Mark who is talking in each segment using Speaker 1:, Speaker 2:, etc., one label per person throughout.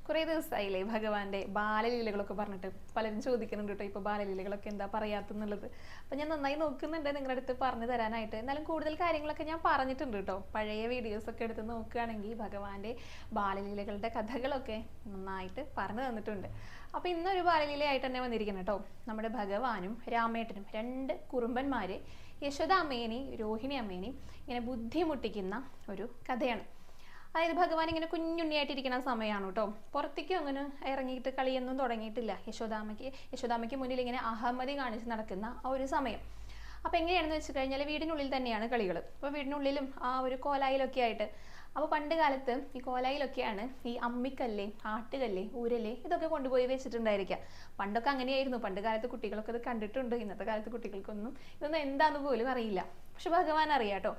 Speaker 1: കുറേ ദിവസമായില്ലേ ഭഗവാന്റെ ബാലലീലകളൊക്കെ പറഞ്ഞിട്ട് പലരും ചോദിക്കുന്നുണ്ട് കേട്ടോ ഇപ്പോൾ ബാലലീലകളൊക്കെ എന്താ പറയാത്തെന്നുള്ളത്. അപ്പം ഞാൻ നന്നായി നോക്കുന്നുണ്ട് നിങ്ങളുടെ അടുത്ത് പറഞ്ഞു തരാനായിട്ട്. എന്നാലും കൂടുതൽ കാര്യങ്ങളൊക്കെ ഞാൻ പറഞ്ഞിട്ടുണ്ട് കേട്ടോ. പഴയ വീഡിയോസൊക്കെ എടുത്ത് നോക്കുകയാണെങ്കിൽ ഭഗവാന്റെ ബാലലീലകളുടെ കഥകളൊക്കെ നന്നായിട്ട് പറഞ്ഞു തന്നിട്ടുണ്ട്. അപ്പോൾ ഇന്നൊരു ബാലലീലയായിട്ട് തന്നെ വന്നിരിക്കണം കേട്ടോ. നമ്മുടെ ഭഗവാനും രാമേട്ടനും രണ്ട് കുറുമ്പന്മാരെ യശോദാമ്മേനെയും രോഹിണി അമ്മേനെയും ഇങ്ങനെ ബുദ്ധിമുട്ടിക്കുന്ന ഒരു കഥയാണ്. അതായത് ഭഗവാൻ ഇങ്ങനെ കുഞ്ഞുണ്ണിയായിട്ടിരിക്കുന്ന സമയമാണ് കേട്ടോ. പുറത്തേക്കും അങ്ങനെ ഇറങ്ങിയിട്ട് കളിയൊന്നും തുടങ്ങിയിട്ടില്ല. യശോദാമ്മയ്ക്ക് മുന്നിൽ ഇങ്ങനെ അഹമ്മതി കാണിച്ച് നടക്കുന്ന ആ ഒരു സമയം. അപ്പോൾ എങ്ങനെയാണെന്ന് വെച്ച് കഴിഞ്ഞാൽ വീടിനുള്ളിൽ തന്നെയാണ് കളികൾ. അപ്പോൾ വീടിനുള്ളിലും ആ ഒരു കോലായിലൊക്കെ ആയിട്ട്. അപ്പോൾ പണ്ട് കാലത്ത് ഈ കോലായിലൊക്കെയാണ് ഈ അമ്മിക്കല്ല്, ആട്ടുകല്ല്, ഊരല് ഇതൊക്കെ കൊണ്ടുപോയി വെച്ചിട്ടുണ്ടായിരിക്കുക. പണ്ടൊക്കെ അങ്ങനെയായിരുന്നു. പണ്ട് കാലത്ത് കുട്ടികളൊക്കെ ഇത് കണ്ടിട്ടുണ്ട്. ഇന്നത്തെ കാലത്ത് കുട്ടികൾക്കൊന്നും ഇതൊന്നും എന്താന്ന് പോലും അറിയില്ല. പക്ഷെ ഭഗവാൻ അറിയാട്ടോ.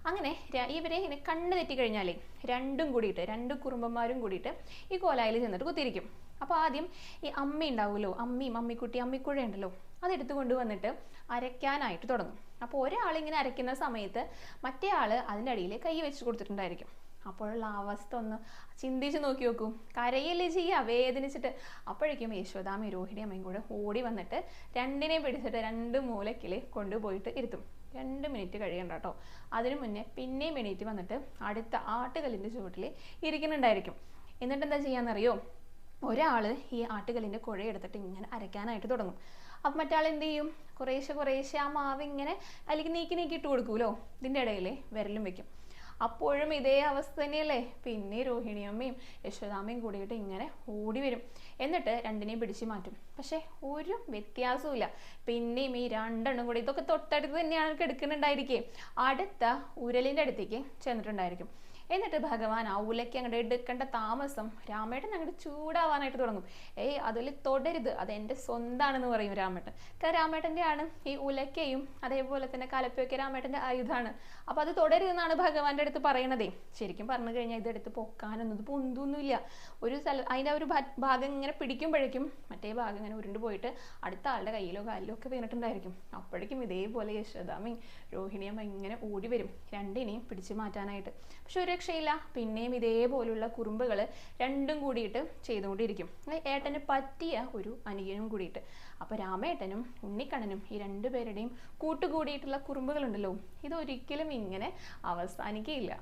Speaker 1: അങ്ങനെ ഇവരെ ഇങ്ങനെ കണ്ണ് തെറ്റിക്കഴിഞ്ഞാലേ രണ്ടും കൂടിയിട്ട്, രണ്ട് കുറുമ്പന്മാരും കൂടിയിട്ട് ഈ കോലായിൽ ചെന്നിട്ട് കുത്തിയിരിക്കും. അപ്പോൾ ആദ്യം ഈ അമ്മ ഉണ്ടാവുമല്ലോ, അമ്മിക്കുട്ടി, അമ്മിക്കുഴ ഉണ്ടല്ലോ, അതെടുത്ത് കൊണ്ടുവന്നിട്ട് അരയ്ക്കാനായിട്ട് തുടങ്ങും. അപ്പോൾ ഒരാളിങ്ങനെ അരയ്ക്കുന്ന സമയത്ത് മറ്റേ ആള് അതിൻ്റെ അടിയിൽ കൈ വെച്ച് കൊടുത്തിട്ടുണ്ടായിരിക്കും. അപ്പോഴുള്ള അവസ്ഥ ഒന്ന് ചിന്തിച്ച് നോക്കി നോക്കൂ. കരയല്ലേ ചെയ്യുക വേദനിച്ചിട്ട്. അപ്പോഴേക്കും യശോദാമ്മയും രോഹിണി അമ്മയും കൂടെ ഓടി വന്നിട്ട് രണ്ടിനെയും പിടിച്ചിട്ട് രണ്ട് മൂലക്കിൽ കൊണ്ടുപോയിട്ട് ഇരുത്തും. 2 മിനിറ്റ് കഴിയണ്ട കേട്ടോ. അതിനു മുന്നേ പിന്നെയും എണീറ്റ് വന്നിട്ട് അടുത്ത ആട്ടുകല്ലിൻ്റെ ചുവട്ടിൽ ഇരിക്കുന്നുണ്ടായിരിക്കും. എന്നിട്ട് എന്താ ചെയ്യാന്നറിയോ? ഒരാൾ ഈ ആട്ടുകല്ലിൻ്റെ കുഴയെടുത്തിട്ട് ഇങ്ങനെ അരയ്ക്കാനായിട്ട് തുടങ്ങും. അപ്പം മറ്റാൾ എന്ത് ചെയ്യും? കുറേശ്ശെ ആ മാവ് ഇങ്ങനെ അല്ലെങ്കിൽ നീക്കി ഇട്ട് കൊടുക്കൂലോ. ഇതിൻ്റെ ഇടയിൽ വിരലും വെക്കും. അപ്പോഴും ഇതേ അവസ്ഥ തന്നെയല്ലേ. പിന്നെ രോഹിണിയമ്മയും യശോദാമ്മയും കൂടിയിട്ട് ഇങ്ങനെ ഓടി വരും. എന്നിട്ട് രണ്ടിനെയും പിടിച്ചു മാറ്റും. പക്ഷെ ഒരു വ്യത്യാസവും. പിന്നെയും ഈ രണ്ടെണ്ണം കൂടി ഇതൊക്കെ തൊട്ടടുത്ത് തന്നെയാണ് കിടക്കുന്നുണ്ടായിരിക്കേ. അടുത്ത ഉരലിൻ്റെ അടുത്തേക്ക് ചെന്നിട്ടുണ്ടായിരിക്കും. എന്നിട്ട് ഭഗവാൻ ആ ഉലയ്ക്ക് അങ്ങോട്ട് എടുക്കേണ്ട താമസം രാമേട്ടൻ അങ്ങോട്ട് ചൂടാവാനായിട്ട് തുടങ്ങും. അതിൽ തൊടരുത്, അതെൻ്റെ സ്വന്താണെന്ന് പറയും രാമേട്ടൻ. കാരണം രാമേട്ടൻ്റെ ആണ് ഈ ഉലക്കയും അതേപോലെ തന്നെ കലപ്പയൊക്കെ രാമേട്ടൻ്റെ ആയുധമാണ്. അപ്പോൾ അത് തൊടരുതെന്നാണ് ഭഗവാന്റെ അടുത്ത് പറയണതേ. ശരിക്കും പറഞ്ഞു കഴിഞ്ഞാൽ ഇതെടുത്ത് പൊക്കാനൊന്നും ഇത് പൊന്തൊന്നുമില്ല. ഒരു അതിൻ്റെ ഒരു ഭാഗം ഇങ്ങനെ പിടിക്കുമ്പോഴേക്കും മറ്റേ ഭാഗം ഇങ്ങനെ ഉരുണ്ട് പോയിട്ട് അടുത്ത ആളുടെ കയ്യിലോ കാലിലോ ഒക്കെ വീണിട്ടുണ്ടായിരിക്കും. അപ്പോഴേക്കും ഇതേപോലെ യശോദാമ്മയും രോഹിണിയമ്മ ഇങ്ങനെ ഓടി വരും രണ്ടിനെയും പിടിച്ചു മാറ്റാനായിട്ട്. പക്ഷെ ഒരു രക്ഷയില്ല. പിന്നെയും ഇതേപോലുള്ള കുറുമ്പുകൾ രണ്ടും കൂടിയിട്ട് ചെയ്തുകൊണ്ടിരിക്കും. ഏട്ടന് പറ്റിയ ഒരു അനിയനും കൂടിയിട്ട്. അപ്പോൾ രാമേട്ടനും ഉണ്ണിക്കണ്ണനും ഈ രണ്ടുപേരുടെയും കൂട്ടുകൂടിയിട്ടുള്ള കുറുമ്പുകളുണ്ടല്ലോ, ഇതൊരിക്കലും ഇങ്ങനെ അവസാനിക്കുകയില്ല.